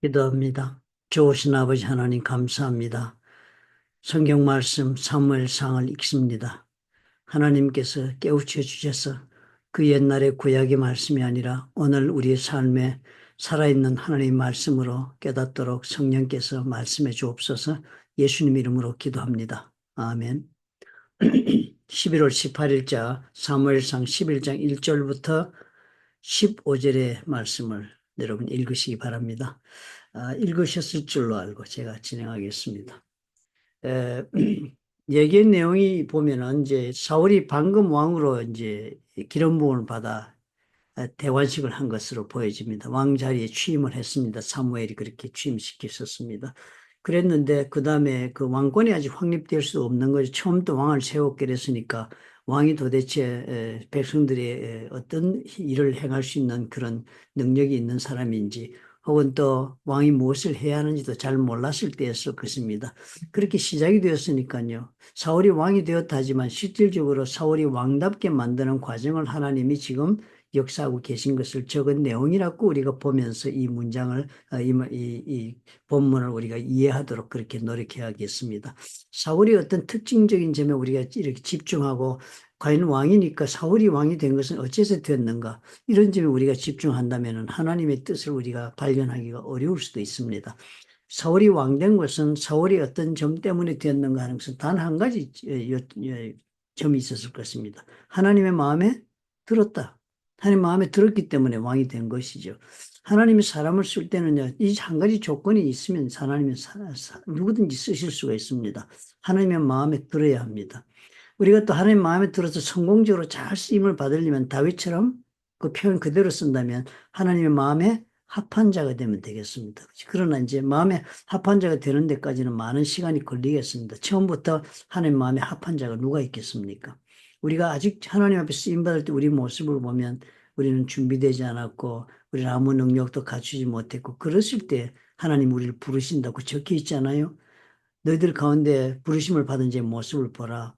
기도합니다. 좋으신 아버지 하나님 감사합니다. 성경 말씀 사무엘상을 읽습니다. 하나님께서 깨우쳐 주셔서 그 옛날의 구약의 말씀이 아니라 오늘 우리의 삶에 살아있는 하나님의 말씀으로 깨닫도록 성령께서 말씀해 주옵소서. 예수님 이름으로 기도합니다. 아멘. 11월 18일자 사무엘상 11장 1절부터 15절의 말씀을 여러분 읽으시기 바랍니다. 읽으셨을 줄로 알고 제가 진행하겠습니다. 얘기의 내용이 보면은 이제 사울이 방금 왕으로 이제 기름 부음을 받아 대관식을 한 것으로 보여집니다. 왕 자리에 취임을 했습니다. 사무엘이 그렇게 취임시켰었습니다. 그랬는데 그 다음에 그 왕권이 아직 확립될 수 없는 거죠. 처음부터 왕을 세웠게 됐으니까 왕이 도대체 백성들의 어떤 일을 행할 수 있는 그런 능력이 있는 사람인지 혹은 또 왕이 무엇을 해야 하는지도 잘 몰랐을 때였을 것입니다. 그렇게 시작이 되었으니까요. 사울이 왕이 되었다 하지만 실질적으로 사울이 왕답게 만드는 과정을 하나님이 지금 역사하고 계신 것을 적은 내용이라고 우리가 보면서 이 문장을, 이 본문을 우리가 이해하도록 그렇게 노력해야겠습니다. 사울이 어떤 특징적인 점에 우리가 이렇게 집중하고 과연 왕이니까 사울이 왕이 된 것은 어째서 되었는가 이런 점에 우리가 집중한다면 하나님의 뜻을 우리가 발견하기가 어려울 수도 있습니다. 사울이 왕된 것은 사울이 어떤 점 때문에 되었는가 하는 것은 단 한 가지 점이 있었을 것입니다. 하나님의 마음에 들었다. 하나님 마음에 들었기 때문에 왕이 된 것이죠. 하나님이 사람을 쓸 때는요, 이 한 가지 조건이 있으면 하나님이 누구든지 쓰실 수가 있습니다. 하나님의 마음에 들어야 합니다. 우리가 또 하나님 마음에 들어서 성공적으로 잘 쓰임을 받으려면 다윗처럼 그 표현 그대로 쓴다면 하나님의 마음에 합한 자가 되면 되겠습니다. 그러나 이제 마음에 합한 자가 되는 데까지는 많은 시간이 걸리겠습니다. 처음부터 하나님 마음에 합한 자가 누가 있겠습니까? 우리가 아직 하나님 앞에 쓰임받을 때 우리 모습을 보면 우리는 준비되지 않았고 우리는 아무 능력도 갖추지 못했고 그랬을 때 하나님 우리를 부르신다고 적혀 있잖아요. 너희들 가운데 부르심을 받은 자의 모습을 보라.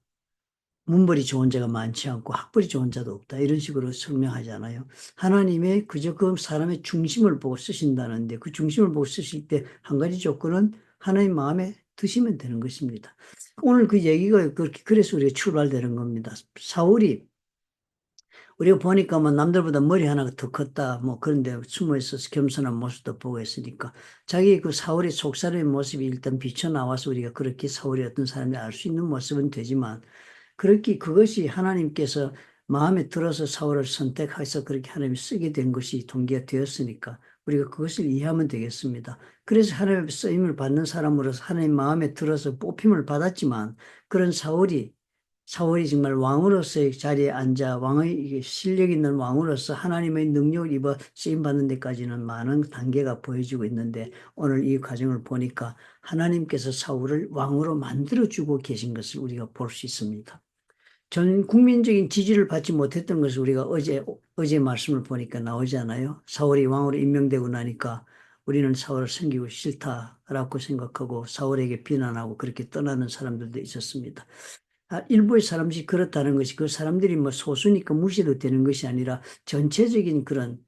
문벌이 좋은 자가 많지 않고 학벌이 좋은 자도 없다. 이런 식으로 설명하잖아요. 하나님의 그저 그 사람의 중심을 보고 쓰신다는데 그 중심을 보고 쓰실 때 한 가지 조건은 하나님 마음에 드시면 되는 것입니다. 오늘 그 얘기가 그렇게 그래서 우리가 출발되는 겁니다. 사울이 우리가 보니까 뭐 남들보다 머리 하나가 더 컸다. 뭐 그런데 숨어 있어서 겸손한 모습도 보고 있으니까 자기 그 사울의 속사람의 모습이 일단 비쳐나와서 우리가 그렇게 사울이 어떤 사람인지 알 수 있는 모습은 되지만 그렇게 그것이 하나님께서 마음에 들어서 사울을 선택해서 그렇게 하나님이 쓰게 된 것이 동기가 되었으니까 우리가 그것을 이해하면 되겠습니다. 그래서 하나님의 쓰임을 받는 사람으로서 하나님 마음에 들어서 뽑힘을 받았지만 그런 사울이 정말 왕으로서의 자리에 앉아 왕의 실력 있는 왕으로서 하나님의 능력을 입어 쓰임 받는 데까지는 많은 단계가 보여지고 있는데 오늘 이 과정을 보니까 하나님께서 사울을 왕으로 만들어주고 계신 것을 우리가 볼 수 있습니다. 전 국민적인 지지를 받지 못했던 것을 우리가 어제 말씀을 보니까 나오잖아요. 사울이 왕으로 임명되고 나니까 우리는 사울을 섬기고 싫다라고 생각하고 사울에게 비난하고 그렇게 떠나는 사람들도 있었습니다. 일부의 사람이 그렇다는 것이 그 사람들이 뭐 소수니까 무시도 되는 것이 아니라 전체적인 그런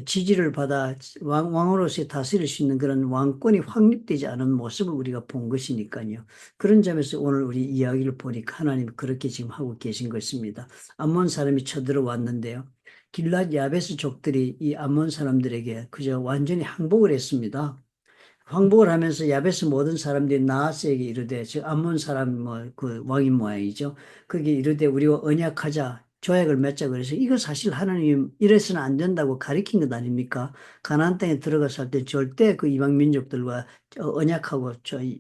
지지를 받아 왕으로서 다스릴 수 있는 그런 왕권이 확립되지 않은 모습을 우리가 본 것이니까요. 그런 점에서 오늘 우리 이야기를 보니까 하나님이 그렇게 지금 하고 계신 것입니다. 암몬 사람이 쳐들어왔는데요. 길랏 야베스 족들이 이 암몬 사람들에게 그저 완전히 항복을 했습니다. 황복을 하면서 야베스 모든 사람들이 나하스에게 이르되 즉 암몬 사람 뭐 그 왕인 모양이죠. 그게 이르되 우리와 언약하자 조약을 맺자 그래서 이거 사실 하나님 이래서는 안 된다고 가리킨 것 아닙니까? 가나안 땅에 들어가서 할 때 절대 그 이방 민족들과 언약하고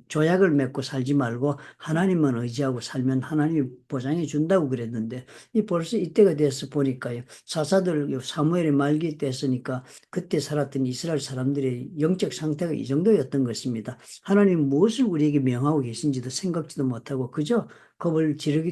조약을 맺고 살지 말고 하나님만 의지하고 살면 하나님이 보장해 준다고 그랬는데 이 벌써 이때가 돼서 보니까요. 사사들 사무엘의 말기 때였으니까 그때 살았던 이스라엘 사람들의 영적 상태가 이 정도였던 것입니다. 하나님 무엇을 우리에게 명하고 계신지도 생각지도 못하고 그저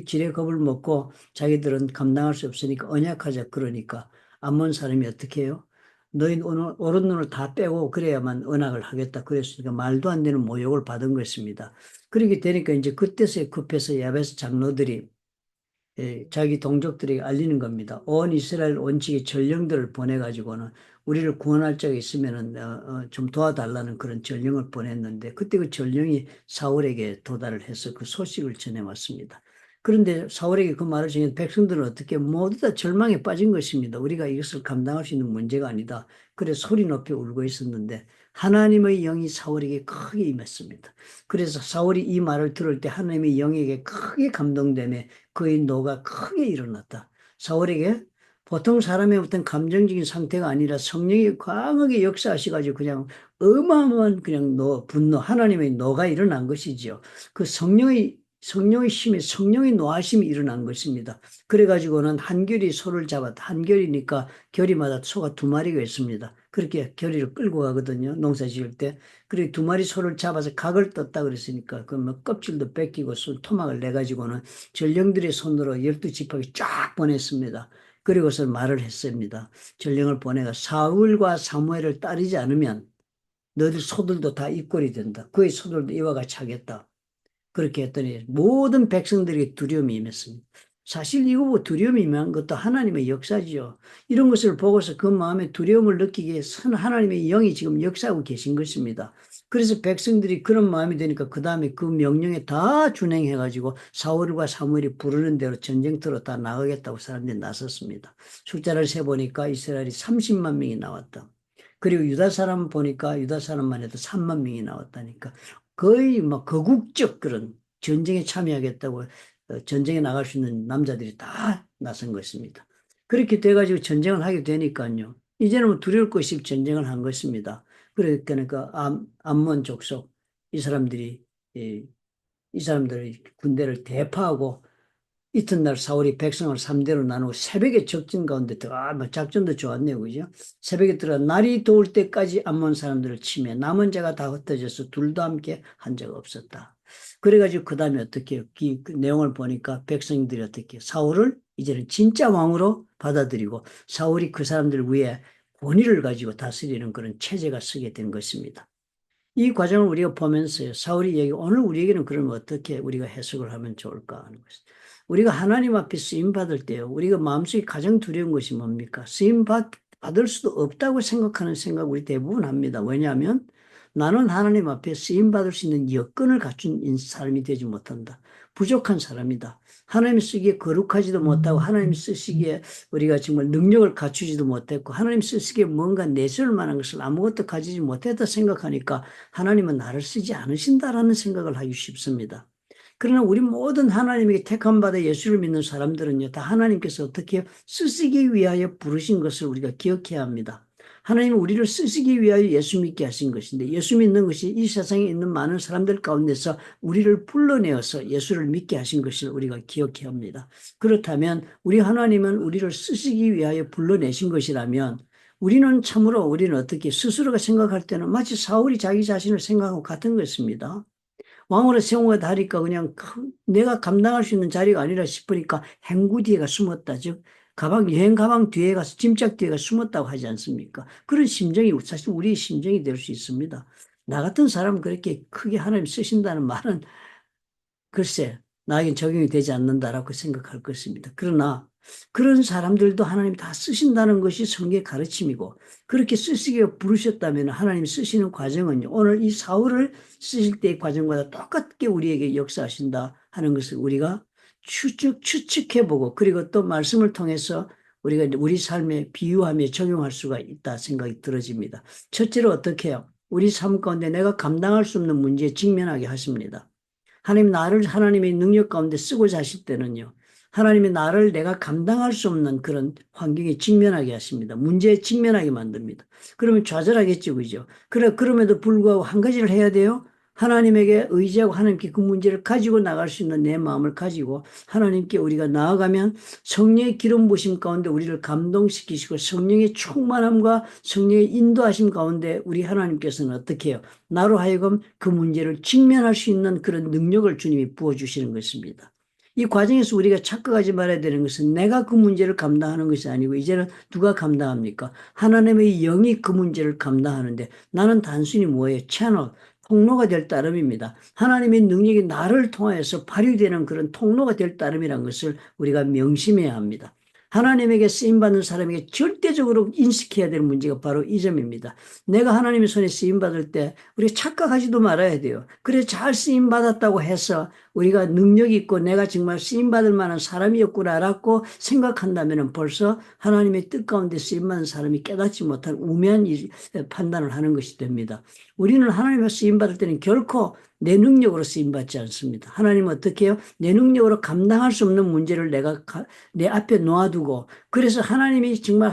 지레 겁을 먹고 자기들은 감당할 수 없으니까 언약하자 그러니까 암몬 사람이 어떻게 해요? 너희 오른 눈을 다 빼고 그래야만 언약을 하겠다 그랬으니까 말도 안 되는 모욕을 받은 것입니다. 그렇게 되니까 이제 그때서야 급해서 야베스 장로들이 자기 동족들에게 알리는 겁니다. 온 이스라엘 온측의 전령들을 보내가지고는 우리를 구원할 적이 있으면은 좀 도와달라는 그런 전령을 보냈는데 그때 그 전령이 사울에게 도달을 해서 그 소식을 전해왔습니다. 그런데 사울에게 그 말을 전해 백성들은 어떻게 모두 다 절망에 빠진 것입니다. 우리가 이것을 감당할 수 있는 문제가 아니다. 그래 소리 높여 울고 있었는데 하나님의 영이 사울에게 크게 임했습니다. 그래서 사울이 이 말을 들을 때 하나님의 영에게 크게 감동되며 그의 노가 크게 일어났다. 사울에게 보통 사람의 어떤 감정적인 상태가 아니라 성령이 강하게 역사하셔가지고 그냥 어마어마한 그냥 분노, 하나님의 노가 일어난 것이지요. 그 성령의 힘에 성령의 노하심이 일어난 것입니다. 그래가지고는 한결이 소를 잡았다. 한결이니까 결이마다 소가 두 마리가 있습니다. 그렇게 결이를 끌고 가거든요. 농사 지을 때. 그리고 두 마리 소를 잡아서 각을 떴다 그랬으니까 그 뭐 껍질도 뺏기고 토막을 내가지고는 전령들의 손으로 12지파기 쫙 보냈습니다. 그리고서 말을 했습니다. 전령을 보내가 사울과 사무엘을 따르지 않으면 너들 소들도 다 입골이 된다. 그의 소들도 이와 같이 하겠다. 그렇게 했더니 모든 백성들에게 두려움이 임했습니다. 사실 이거 뭐 두려움이 임한 것도 하나님의 역사지요. 이런 것을 보고서 그 마음에 두려움을 느끼기에 선 하나님의 영이 지금 역사하고 계신 것입니다. 그래서 백성들이 그런 마음이 되니까 그 다음에 그 명령에 다 준행해가지고 사울과 사무엘이 부르는 대로 전쟁터로 다 나가겠다고 사람들이 나섰습니다. 숫자를 세보니까 이스라엘이 30만 명이 나왔다. 그리고 유다 사람 보니까 유다 사람만 해도 3만 명이 나왔다니까. 거의 뭐 거국적 그런 전쟁에 참여하겠다고 전쟁에 나갈 수 있는 남자들이 다 나선 것입니다. 그렇게 돼가지고 전쟁을 하게 되니까요. 이제는 뭐 두려울 것이 없이 전쟁을 한 것입니다. 그러니까 암몬 족속 이 사람들이 이 사람들의 군대를 대파하고 이튿날 사울이 백성을 3대로 나누고 새벽에 적진 가운데 들어가, 뭐 작전도 좋았네요. 그죠? 새벽에 들어가 날이 더울 때까지 암몬 사람들을 치매 남은 자가 다 흩어져서 둘도 함께 한 적 없었다. 그래가지고 그 다음에 어떻게 해요? 그 내용을 보니까 백성들이 어떻게 해요? 사울을 이제는 진짜 왕으로 받아들이고 사울이 그 사람들 위에 권위를 가지고 다스리는 그런 체제가 서게 된 것입니다. 이 과정을 우리가 보면서요. 사울이 오늘 우리에게는 그러면 어떻게 우리가 해석을 하면 좋을까 하는 것입니다. 우리가 하나님 앞에 쓰임받을 때요. 우리가 마음속에 가장 두려운 것이 뭡니까? 받을 수도 없다고 생각하는 생각 우리 대부분 합니다. 왜냐하면 나는 하나님 앞에 쓰임받을 수 있는 여건을 갖춘 사람이 되지 못한다. 부족한 사람이다. 하나님 쓰기에 거룩하지도 못하고 하나님 쓰시기에 우리가 정말 능력을 갖추지도 못했고 하나님 쓰시기에 뭔가 내세울 만한 것을 아무것도 가지지 못했다 생각하니까 하나님은 나를 쓰지 않으신다라는 생각을 하기 쉽습니다. 그러나 우리 모든 하나님에게 택함받아 예수를 믿는 사람들은요, 다 하나님께서 어떻게 쓰시기 위하여 부르신 것을 우리가 기억해야 합니다. 하나님은 우리를 쓰시기 위하여 예수 믿게 하신 것인데 예수 믿는 것이 이 세상에 있는 많은 사람들 가운데서 우리를 불러내어서 예수를 믿게 하신 것을 우리가 기억해야 합니다. 그렇다면 우리 하나님은 우리를 쓰시기 위하여 불러내신 것이라면 우리는 어떻게 스스로가 생각할 때는 마치 사울이 자기 자신을 생각하고 같은 것입니다. 왕으로 세우고 하니까 그냥 내가 감당할 수 있는 자리가 아니라 싶으니까 행구 뒤에가 숨었다. 즉, 여행 가방 뒤에 가서 짐짝 뒤에 가 숨었다고 하지 않습니까? 그런 심정이 사실 우리의 심정이 될 수 있습니다. 나 같은 사람은 그렇게 크게 하나님 쓰신다는 말은 글쎄, 나에겐 적용이 되지 않는다라고 생각할 것입니다. 그러나 그런 사람들도 하나님 다 쓰신다는 것이 성경의 가르침이고 그렇게 쓰시기에 부르셨다면 하나님 쓰시는 과정은 오늘 이 사울을 쓰실 때의 과정보다 똑같게 우리에게 역사하신다 하는 것을 우리가 추측해보고 그리고 또 말씀을 통해서 우리가 우리 삶에 비유하며 적용할 수가 있다 생각이 들어집니다. 첫째로 어떻게 해요? 우리 삶 가운데 내가 감당할 수 없는 문제에 직면하게 하십니다. 하나님 나를 하나님의 능력 가운데 쓰고자 하실 때는요. 하나님의 나를 내가 감당할 수 없는 그런 환경에 직면하게 하십니다. 문제에 직면하게 만듭니다. 그러면 좌절하겠죠. 그죠? 그럼에도 불구하고 한 가지를 해야 돼요. 하나님에게 의지하고 하나님께 그 문제를 가지고 나갈 수 있는 내 마음을 가지고 하나님께 우리가 나아가면 성령의 기름 부으심 가운데 우리를 감동시키시고 성령의 충만함과 성령의 인도하심 가운데 우리 하나님께서는 어떻게 해요? 나로 하여금 그 문제를 직면할 수 있는 그런 능력을 주님이 부어주시는 것입니다. 이 과정에서 우리가 착각하지 말아야 되는 것은 내가 그 문제를 감당하는 것이 아니고 이제는 누가 감당합니까? 하나님의 영이 그 문제를 감당하는데 나는 단순히 뭐예요? 채널, 통로가 될 따름입니다. 하나님의 능력이 나를 통해서 발휘되는 그런 통로가 될 따름이라는 것을 우리가 명심해야 합니다. 하나님에게 쓰임받는 사람에게 절대적으로 인식해야 될 문제가 바로 이 점입니다. 내가 하나님의 손에 쓰임받을 때 우리가 착각하지도 말아야 돼요. 그래 잘 쓰임받았다고 해서 우리가 능력이 있고 내가 정말 쓰임받을 만한 사람이었구나라고 생각한다면 벌써 하나님의 뜻 가운데 쓰임받는 사람이 깨닫지 못한 우매한 판단을 하는 것이 됩니다. 우리는 하나님의 쓰임받을 때는 결코 내 능력으로 쓰임받지 않습니다. 하나님은 어떻게 해요? 내 능력으로 감당할 수 없는 문제를 내 앞에 놓아두고 그래서 하나님이 정말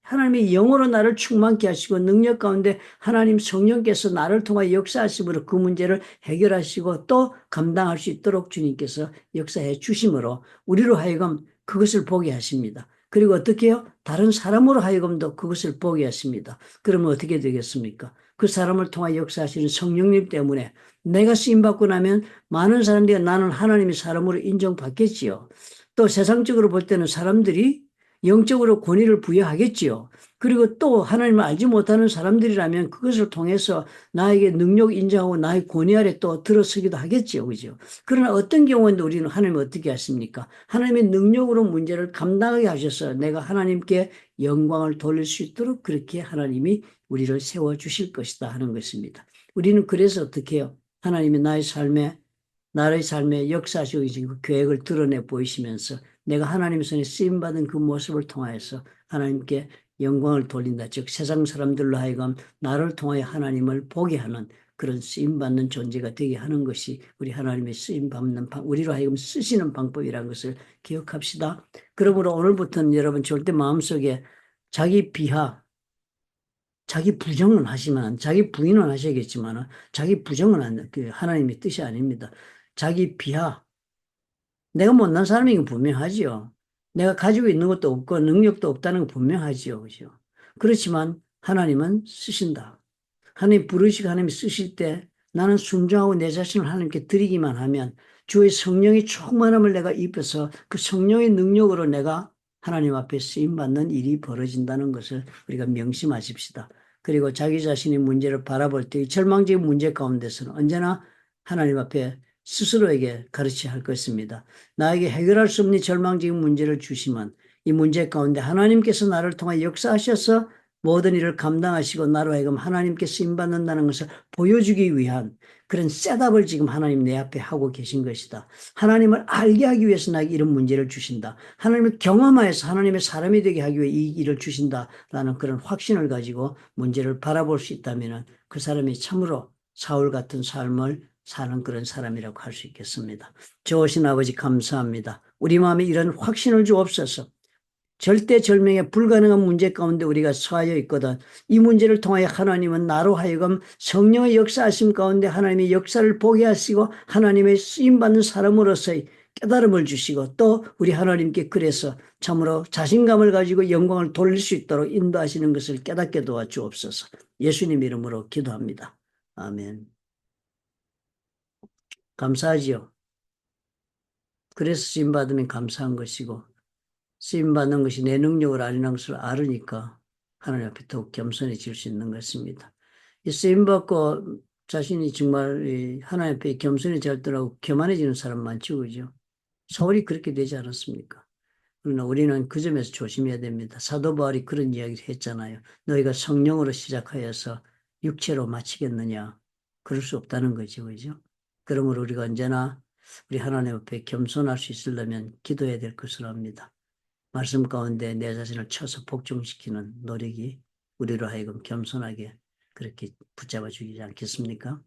하나님의 영으로 나를 충만케 하시고 능력 가운데 하나님 성령께서 나를 통하여 역사하심으로 그 문제를 해결하시고 또 감당할 수 있도록 주님께서 역사해 주심으로 우리로 하여금 그것을 보게 하십니다. 그리고 어떻게 해요? 다른 사람으로 하여금도 그것을 보게 하십니다. 그러면 어떻게 되겠습니까? 그 사람을 통하여 역사하시는 성령님 때문에 내가 쓰임받고 나면 많은 사람들이 나는 하나님의 사람으로 인정받겠지요. 또 세상적으로 볼 때는 사람들이 영적으로 권위를 부여하겠지요. 그리고 또 하나님을 알지 못하는 사람들이라면 그것을 통해서 나에게 능력 인정하고 나의 권위 아래 또 들어서기도 하겠지요. 그죠? 그러나 어떤 경우에도 우리는 하나님을 어떻게 하십니까? 하나님의 능력으로 문제를 감당하게 하셔서 내가 하나님께 영광을 돌릴 수 있도록 그렇게 하나님이 우리를 세워주실 것이다 하는 것입니다. 우리는 그래서 어떻게 해요? 하나님이 나의 삶에 역사하시고 그 계획을 드러내 보이시면서 내가 하나님의 손에 쓰임받은 그 모습을 통하여서 하나님께 영광을 돌린다. 즉 세상 사람들로 하여금 나를 통하여 하나님을 보게 하는 그런 쓰임받는 존재가 되게 하는 것이 우리 하나님의 쓰임받는 우리로 하여금 쓰시는 방법이라는 것을 기억합시다. 그러므로 오늘부터는 여러분 절대 마음속에 자기 비하, 자기 부정은 하지만 자기 부인은 하셔야겠지만 자기 부정은 하나님의 뜻이 아닙니다. 자기 비하, 내가 못난 사람인 건 분명하지요. 내가 가지고 있는 것도 없고 능력도 없다는 건 분명하지요. 그죠? 그렇지만 하나님은 쓰신다. 하나님 부르시고 하나님이 쓰실 때 나는 순종하고 내 자신을 하나님께 드리기만 하면 주의 성령의 충만함을 내가 입혀서 그 성령의 능력으로 내가 하나님 앞에 쓰임받는 일이 벌어진다는 것을 우리가 명심하십시다. 그리고 자기 자신의 문제를 바라볼 때 이 절망적인 문제 가운데서는 언제나 하나님 앞에 스스로에게 가르쳐야 할 것입니다. 나에게 해결할 수 없는 절망적인 문제를 주시면 이 문제 가운데 하나님께서 나를 통해 역사하셔서 모든 일을 감당하시고 나로 하여금 하나님께 쓰임받는다는 것을 보여주기 위한 그런 셋업을 지금 하나님 내 앞에 하고 계신 것이다. 하나님을 알게 하기 위해서 나에게 이런 문제를 주신다. 하나님을 경험하여서 하나님의 사람이 되게 하기 위해 이 일을 주신다라는 그런 확신을 가지고 문제를 바라볼 수 있다면 그 사람이 참으로 사울 같은 삶을 사는 그런 사람이라고 할 수 있겠습니다. 좋으신 아버지 감사합니다. 우리 마음에 이런 확신을 주옵소서. 절대절명의 불가능한 문제 가운데 우리가 처하여 있거든 이 문제를 통하여 하나님은 나로 하여금 성령의 역사하심 가운데 하나님의 역사를 보게 하시고 하나님의 쓰임받는 사람으로서의 깨달음을 주시고 또 우리 하나님께 그래서 참으로 자신감을 가지고 영광을 돌릴 수 있도록 인도하시는 것을 깨닫게 도와주옵소서. 예수님 이름으로 기도합니다. 아멘. 감사하지요. 그래서 쓰임받으면 감사한 것이고 쓰임받는 것이 내 능력을 아니라는 것을 알으니까 하나님 앞에 더욱 겸손해질 수 있는 것입니다. 이 쓰임받고 자신이 정말 하나님 앞에 겸손해졌더라고 교만해지는 사람 많죠. 그죠? 사울이 그렇게 되지 않았습니까? 그러나 우리는 그 점에서 조심해야 됩니다. 사도 바울이 그런 이야기를 했잖아요. 너희가 성령으로 시작하여서 육체로 마치겠느냐? 그럴 수 없다는 거죠. 그죠? 그러므로 우리가 언제나 우리 하나님 앞에 겸손할 수 있으려면 기도해야 될 것을 압니다. 말씀 가운데 내 자신을 쳐서 복종시키는 노력이 우리로 하여금 겸손하게 그렇게 붙잡아 주지 않겠습니까?